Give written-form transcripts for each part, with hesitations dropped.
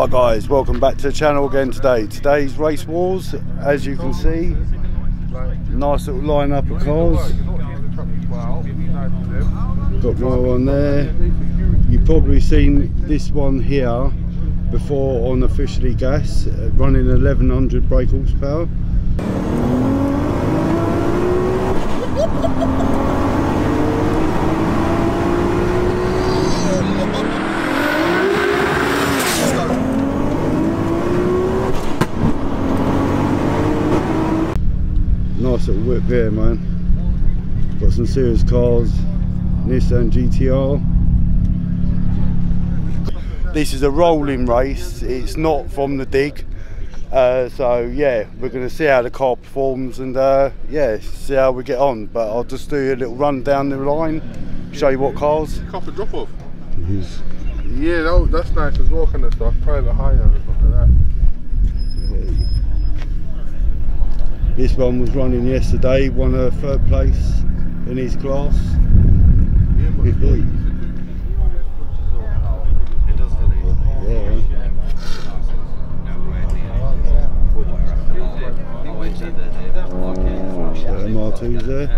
Right guys, welcome back to the channel again today. Today's Race Wars, as you can see, nice little line-up of cars. Got my one there. You've probably seen this one here before on Officially Gas, running 1100 brake horsepower. Nice little whip here, man. Got some serious cars. Nissan GTR. This is a rolling race. It's not from the dig. So yeah, we're going to see how the car performs and yeah, see how we get on. But I'll just do a little run down the line, show you what cars. Copper drop off. Yeah, that's nice as well, kind of stuff. Private hire and stuff like that. This one was running yesterday, won a third place in his class. MR2's there.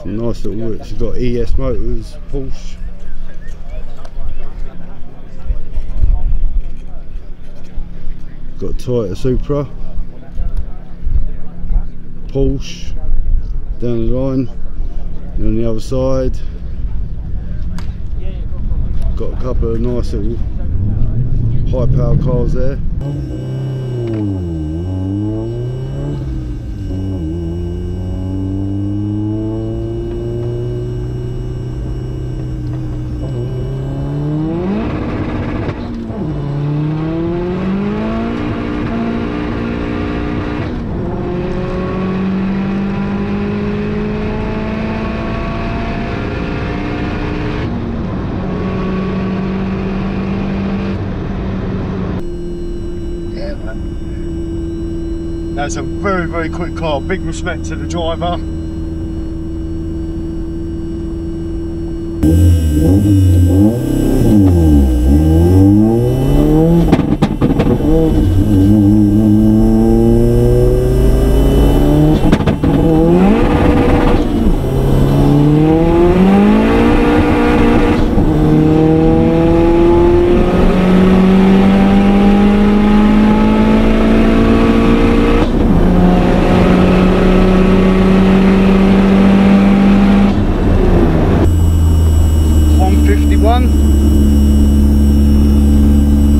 Some nice little whips. You've got ES Motors, Porsche. Got Toyota Supra, Porsche down the line, and on the other side got a couple of nice little high power cars there. That's a very, very quick car. Big respect to the driver.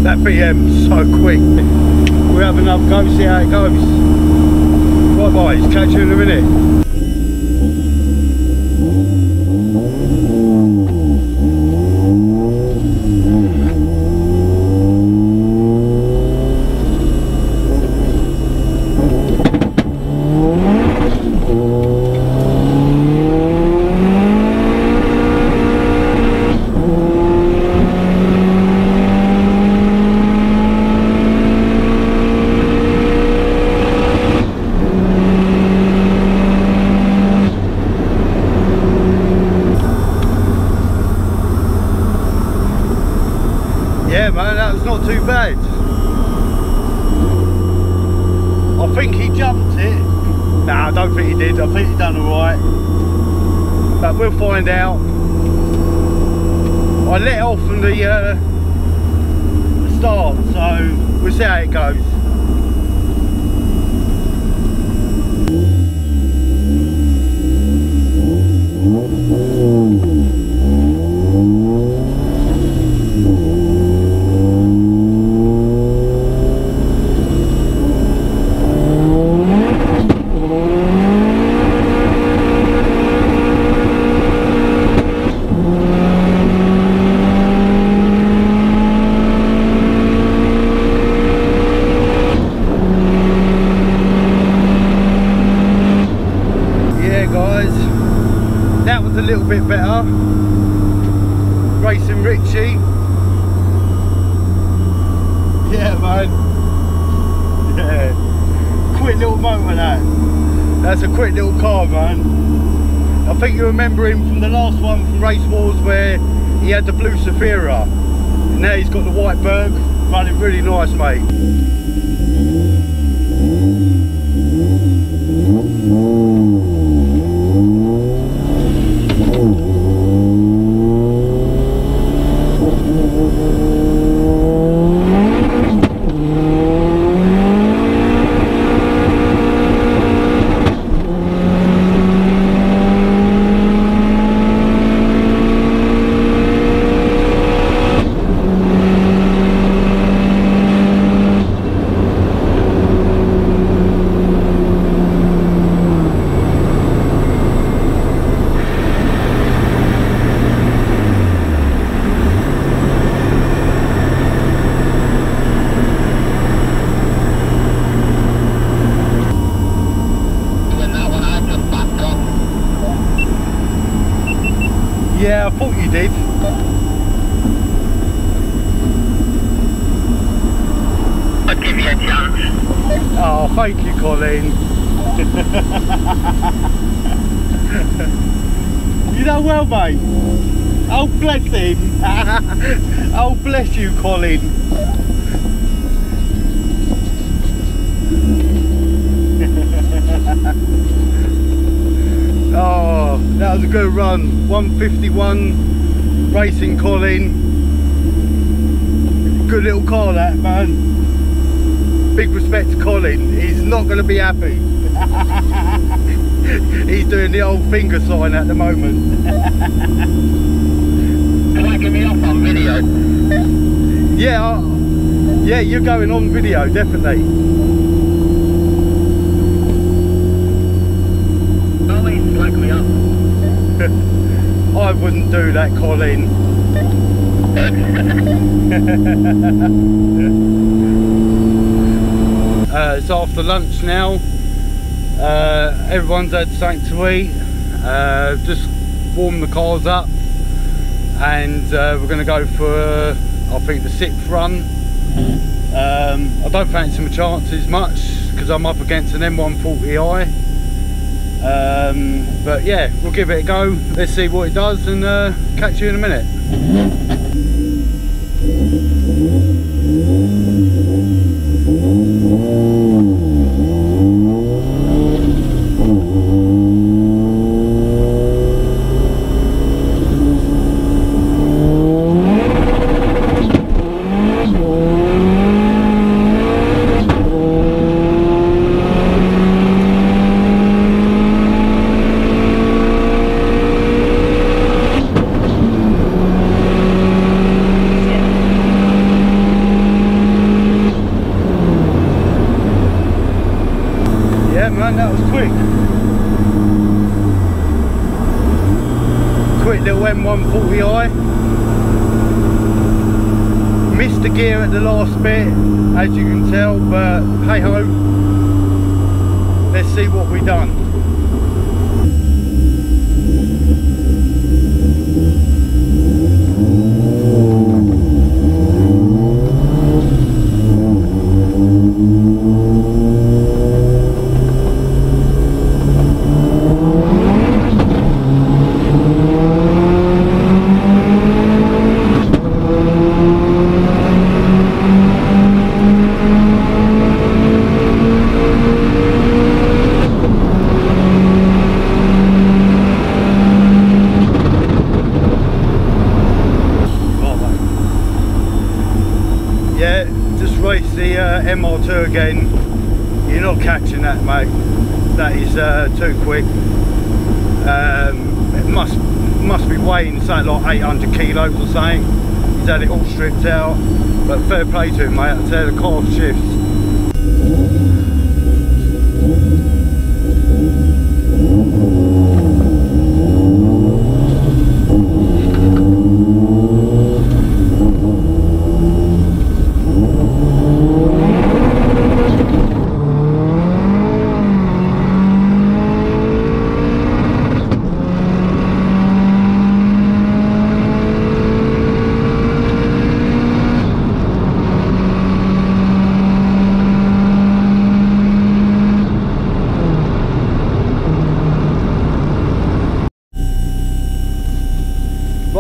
That BM's so quick. We'll have another go, see how it goes. Right boys, catch you in a minute. Yeah man, that was not too bad. I think he jumped it. Nah, I don't think he did. I think he done alright. But we'll find out. I let off from the start, so we'll see how it goes. A little bit better. Racing Richie. Yeah man. Yeah. Quick little motor that. That's a quick little car, man. I think you remember him from the last one from Race Wars where he had the blue Safira. Now he's got the white Berg, running really nice, mate. Yeah, I thought you did. I'll give you a chance. Oh, thank you, Colin. You done well, mate. Oh, bless him. Oh, bless you, Colin. Oh, that was a good run. 151 racing, Colin. Good little car, that, man. Big respect to Colin. He's not going to be happy. He's doing the old finger sign at the moment. Can I get me off on video? Yeah, yeah, you're going on video, definitely. Always slack me up. I wouldn't do that, Colin. It's after lunch now. Everyone's had something to eat. Just warm the cars up, and we're going to go for I think the 6th run. I don't fancy my chances much because I'm up against an M140i, but yeah, we'll give it a go. Let's see what it does, and catch you in a minute. Yeah, man, that was quick. Quick little M140i. Missed the gear at the last bit, as you can tell, but hey ho. Let's see what we done. Yeah, just race the MR2 again. You're not catching that, mate. That is too quick. It must be weighing something like 800 kilos or something. He's had it all stripped out, but fair play to him, mate. I tell you, the car shifts.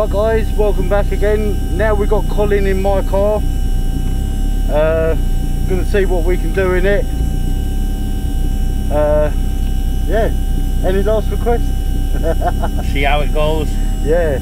Right guys, welcome back again. Now we've got Colin in my car. Gonna see what we can do in it. Yeah, any last requests? See how it goes. Yeah.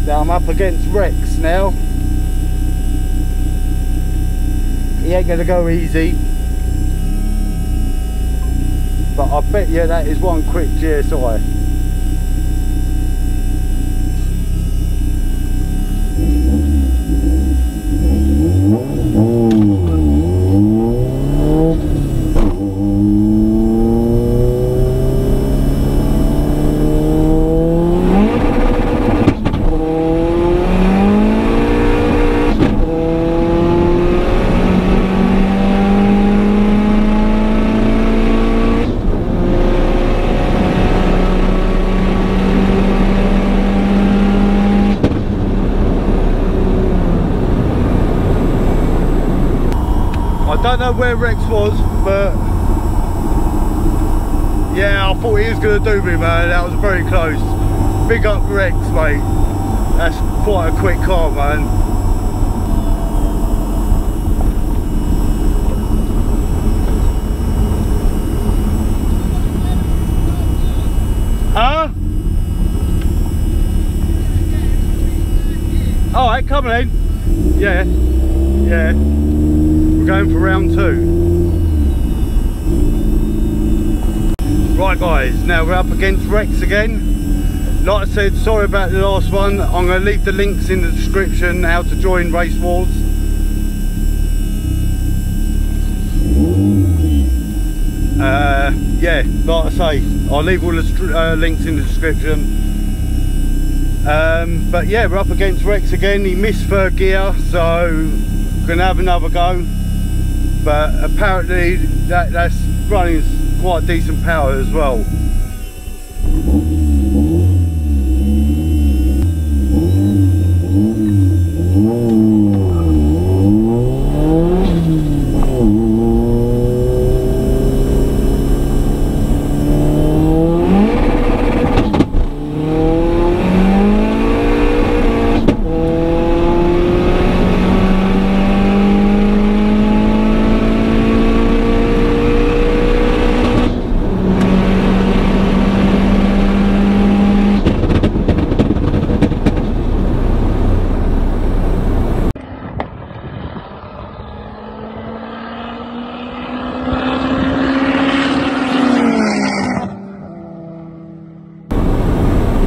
Now I'm up against Rex now. He ain't gonna go easy. But I bet you that is one quick GSI. I don't know where Rex was, but yeah, I thought he was going to do me, man. That was very close. Big up Rex, mate. That's quite a quick car, man. Huh? Alright, come in. Yeah. Yeah. Going for round 2. Right guys, now we're up against Rex again. Like I said, sorry about the last one. I'm going to leave the links in the description how to join Race Wars. Yeah, like I say, I'll leave all the links in the description. But yeah, we're up against Rex again. He missed third gear, so gonna have another go. But apparently that's running quite decent power as well.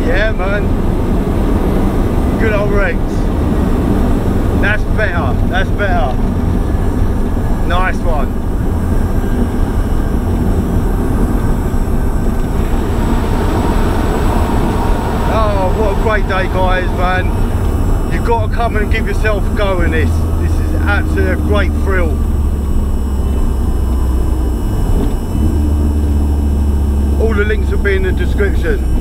Yeah, man. Good old Rex. That's better. That's better. Nice one. Oh, what a great day, guys, man. You've got to come and give yourself a go in this. This is absolutely a great thrill. All the links will be in the description.